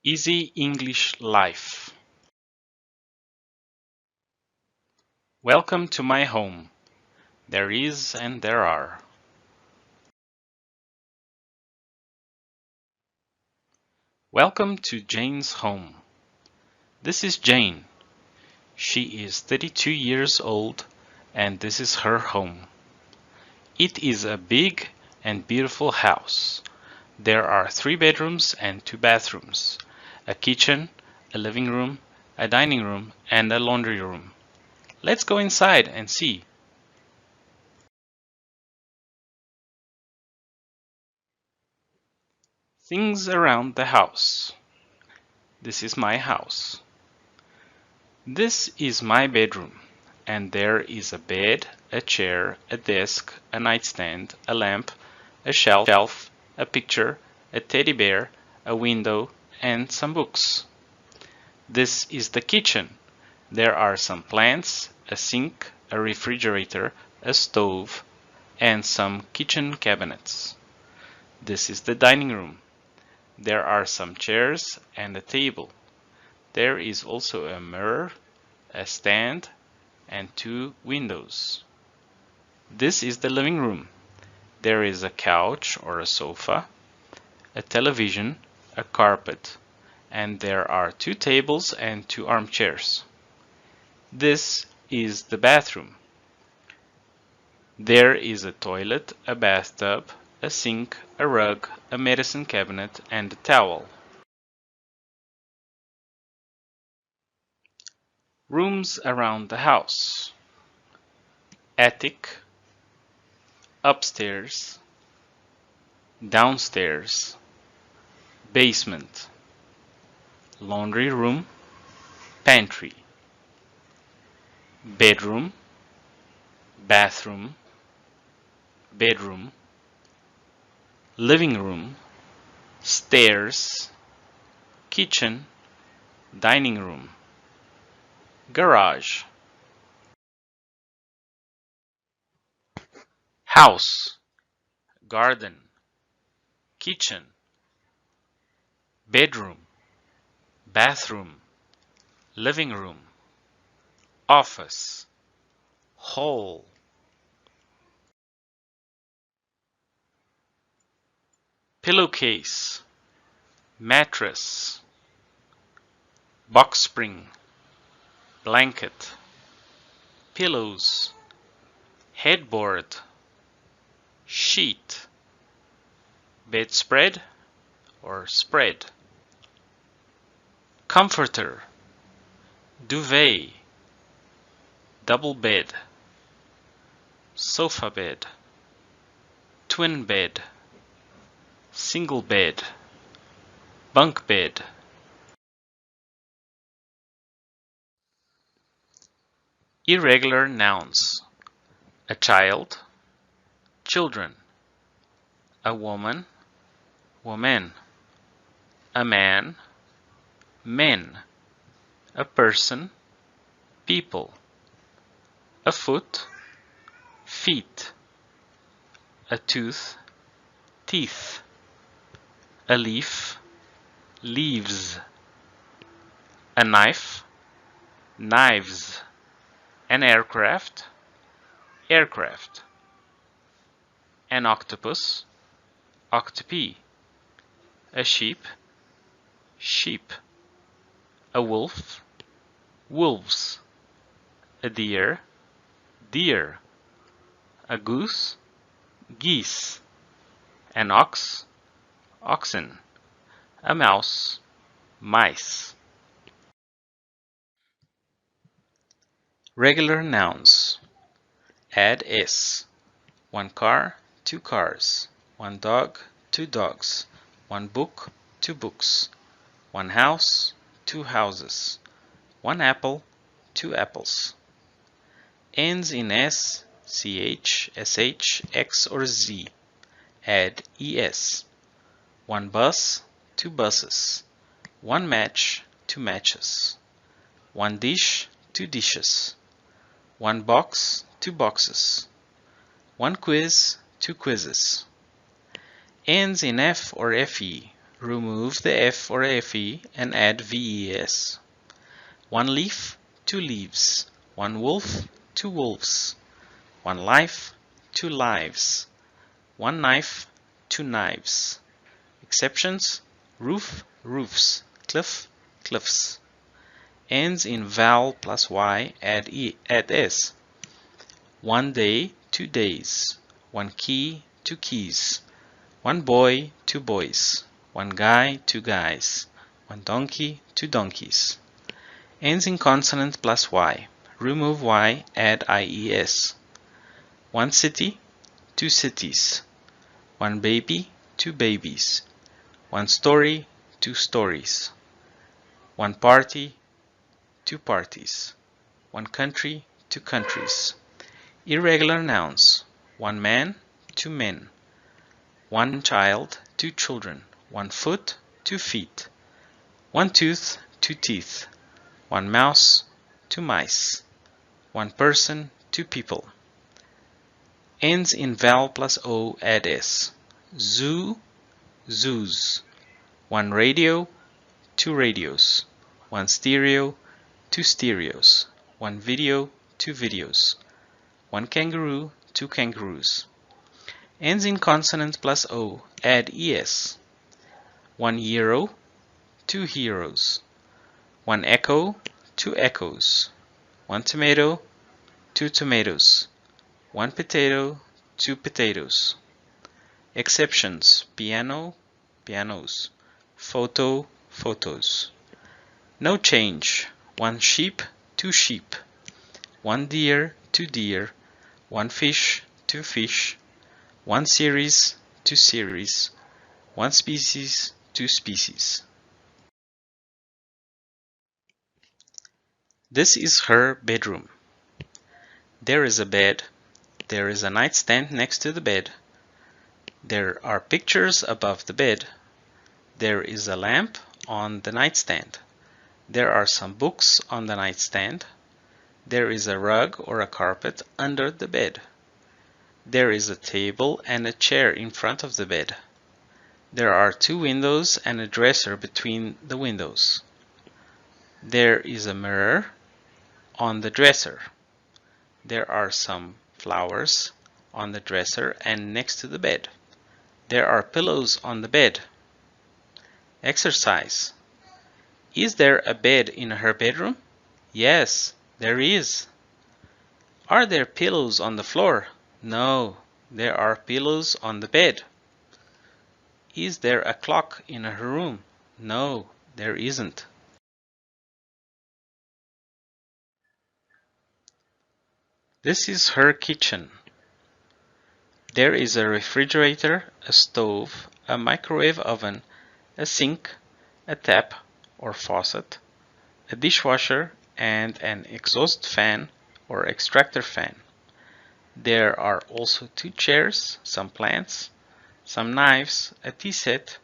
Easy English Life. Welcome to my home. There is and there are. Welcome to Jane's home. This is Jane. She is 32 years old and this is her home. It is a big and beautiful house. There are 3 bedrooms and 2 bathrooms, a kitchen, a living room, a dining room, and a laundry room. Let's go inside and see. Things around the house. This is my house. This is my bedroom, and there is a bed, a chair, a desk, a nightstand, a lamp, a shelf, a picture, a teddy bear, a window, and some books. This is the kitchen. There are some plants, a sink, a refrigerator, a stove, and some kitchen cabinets. This is the dining room. There are some chairs and a table. There is also a mirror, a stand, and 2 windows. This is the living room. There is a couch or a sofa, a television, a carpet, and there are 2 tables and 2 armchairs. This is the bathroom. There is a toilet, a bathtub, a sink, a rug, a medicine cabinet, and a towel. Rooms around the house: attic, upstairs, downstairs, basement, laundry room, pantry, bedroom, bathroom, bedroom, living room, stairs, kitchen, dining room, garage. House, garden, kitchen, bedroom, bathroom, living room, office, hall. Pillowcase, mattress, box spring, blanket, pillows, headboard, sheet, bedspread or spread, comforter, duvet, double bed, sofa bed, twin bed, single bed, bunk bed. Irregular nouns: a child, children, a woman, woman, a man, men, a person, people, a foot, feet, a tooth, teeth, a leaf, leaves, a knife, knives, an aircraft, aircraft, an octopus, octopi, a sheep, sheep, a wolf, wolves, a deer, deer, a goose, geese, an ox, oxen, a mouse, mice. Regular nouns: add s. 1 car, 2 cars, 1 dog, 2 dogs, 1 book, 2 books, 1 house, 2 houses, 1 apple, 2 apples. Ends in s, ch, sh, x, or z. Add es. 1 bus, 2 buses, 1 match, 2 matches, 1 dish, 2 dishes, 1 box, 2 boxes, 1 quiz, 2 quizzes. Ends in f or fe. remove the F or FE and add VES. One leaf, two leaves. One wolf, two wolves. One life, two lives. One knife, two knives. Exceptions: roof, roofs. Cliff, cliffs. Ends in vowel plus Y, add S. One day, two days. One key, two keys. One boy, two boys. One guy, two guys. One donkey, two donkeys. Ends in consonant plus Y. Remove Y, add IES. One city, two cities. One baby, two babies. One story, two stories. One party, two parties. One country, two countries. Irregular nouns. One man, two men. One child, two children. One foot, two feet. One tooth, two teeth. One mouse, two mice. One person, two people. Ends in vowel plus O, add S. Zoo, zoos. One radio, two radios. One stereo, two stereos. One video, two videos. One kangaroo, two kangaroos. Ends in consonant plus O, add ES. One hero, two heroes. One echo, two echoes. One tomato, two tomatoes. One potato, two potatoes. Exceptions: piano, pianos. Photo, photos. No change: one sheep, two sheep. One deer, two deer. One fish, two fish. One series, two series. One species, two species. This is her bedroom. There is a bed. There is a nightstand next to the bed. There are pictures above the bed. There is a lamp on the nightstand. There are some books on the nightstand. There is a rug or a carpet under the bed. There is a table and a chair in front of the bed. There are two windows and a dresser between the windows. There is a mirror on the dresser. There are some flowers on the dresser and next to the bed. There are pillows on the bed. Exercise. Is there a bed in her bedroom? Yes, there is. Are there pillows on the floor? No, there are pillows on the bed. Is there a clock in her room? No, there isn't. This is her kitchen. There is a refrigerator, a stove, a microwave oven, a sink, a tap or faucet, a dishwasher, and an exhaust fan or extractor fan. There are also two chairs, some plants, some knives, a tea set,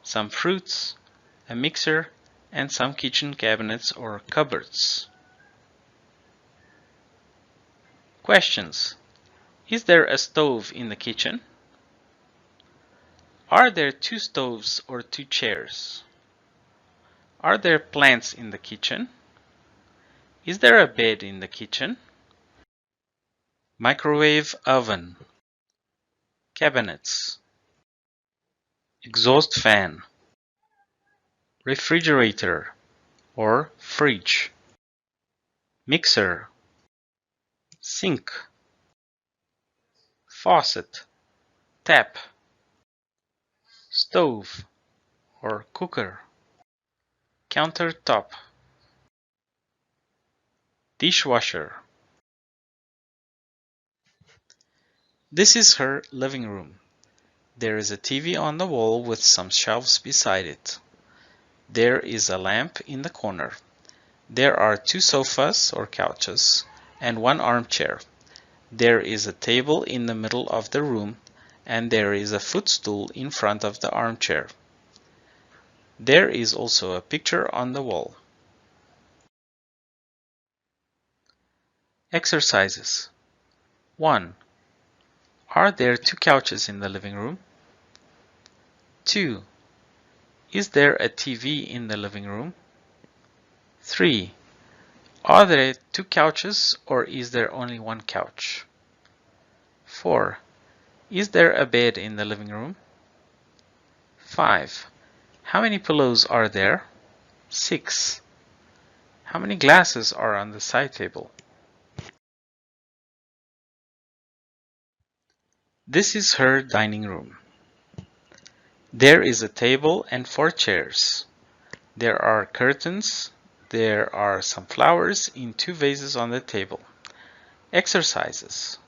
some fruits, a mixer, and some kitchen cabinets or cupboards. Questions. Is there a stove in the kitchen? Are there two stoves or two chairs? Are there plants in the kitchen? Is there a bed in the kitchen? Microwave oven, cabinets, exhaust fan, refrigerator or fridge, mixer, sink, faucet, tap, stove or cooker, countertop, dishwasher. This is her living room. There is a TV on the wall with some shelves beside it. There is a lamp in the corner. There are two sofas or couches and one armchair. There is a table in the middle of the room and there is a footstool in front of the armchair. There is also a picture on the wall. Exercises. 1. Are there two couches in the living room? 2. Is there a TV in the living room? 3. Are there two couches or is there only one couch? 4. Is there a bed in the living room? 5. How many pillows are there? 6. How many glasses are on the side table? This is her dining room. There is a table and 4 chairs. There are curtains. There are some flowers in 2 vases on the table. Exercises.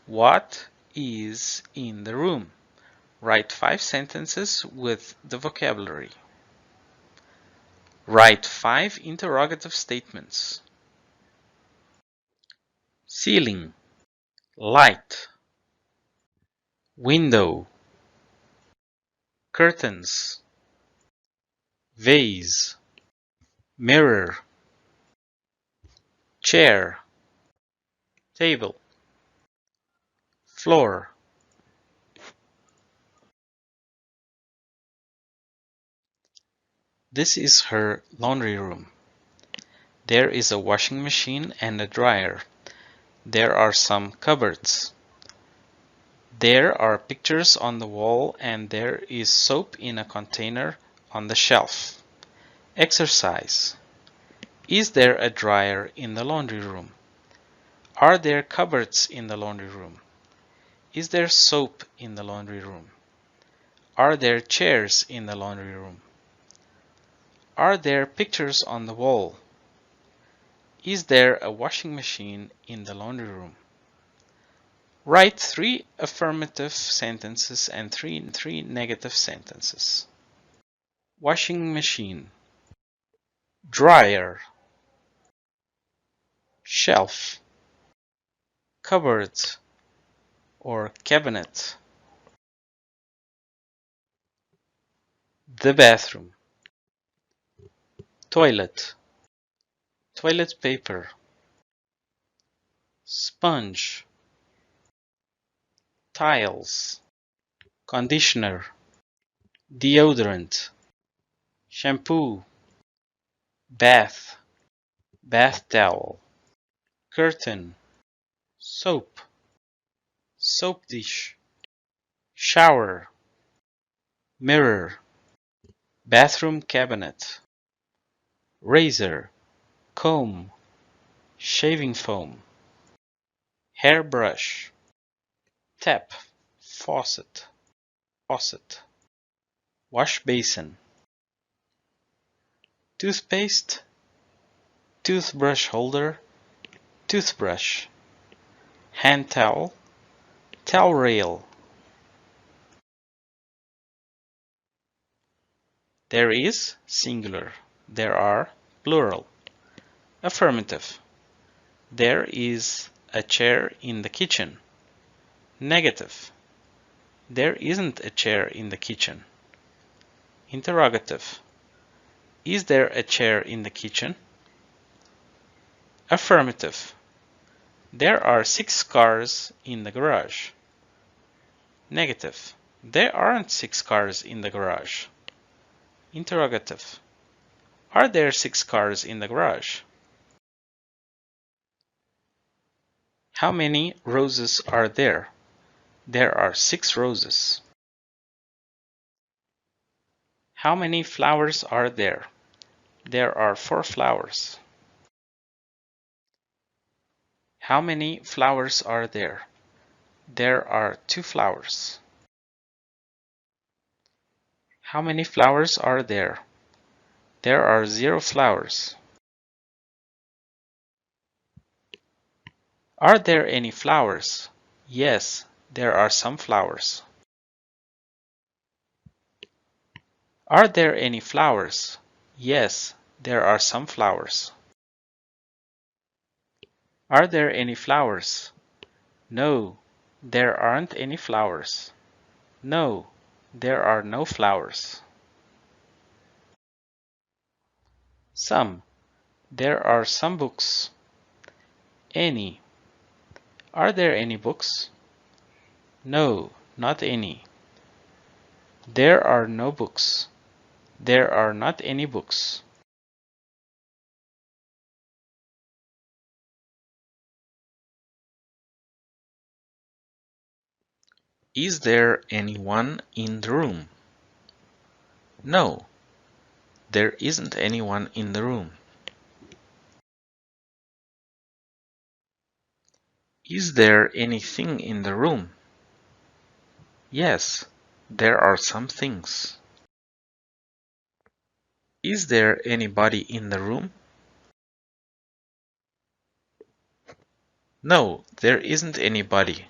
What is in the room? Write 5 sentences with the vocabulary. Write 5 interrogative statements. Ceiling, light, window, curtains, vase, mirror, chair, table, floor. This is her laundry room. There is a washing machine and a dryer. There are some cupboards. There are pictures on the wall and there is soap in a container on the shelf. Exercise. Is there a dryer in the laundry room? Are there cupboards in the laundry room? Is there soap in the laundry room? Are there chairs in the laundry room? Are there pictures on the wall? Is there a washing machine in the laundry room? Write 3 affirmative sentences and 3 negative sentences. Washing machine, dryer, shelf, cupboard or cabinet, the bathroom, toilet, toilet paper, sponge, tiles, conditioner, deodorant, shampoo, bath, bath towel, curtain, soap, soap dish, shower, mirror, bathroom cabinet, razor, comb, shaving foam, hairbrush, tap, faucet, wash basin, toothpaste, toothbrush holder, toothbrush, hand towel, towel rail. There is singular. There are plural. Affirmative. There is a chair in the kitchen. Negative. There isn't a chair in the kitchen. Interrogative. Is there a chair in the kitchen? Affirmative. There are 6 cars in the garage. Negative. There aren't 6 cars in the garage. Interrogative. Are there 6 cars in the garage? How many roses are there? There are 6 roses. How many flowers are there? There are 4 flowers. How many flowers are there? There are 2 flowers. How many flowers are there? There are 0 flowers. Are there any flowers? Yes, there are some flowers. Are there any flowers? Yes, there are some flowers. Are there any flowers? No, there aren't any flowers. No, there are no flowers. Some. There are some books. Any. Are there any books? No, not any. There are no books. There are not any books. Is there anyone in the room? No, there isn't anyone in the room. Is there anything in the room? Yes, there are some things. Is there anybody in the room? No, there isn't anybody.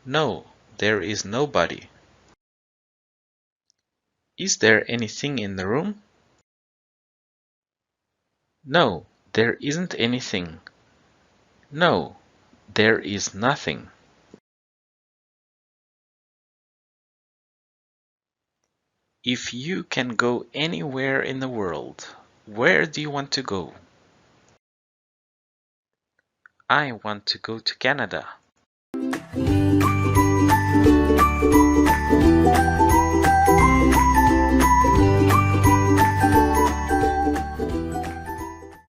No, there is nobody. Is there anything in the room? No, there isn't anything. No, there is nothing. If you can go anywhere in the world, where do you want to go? I want to go to Canada.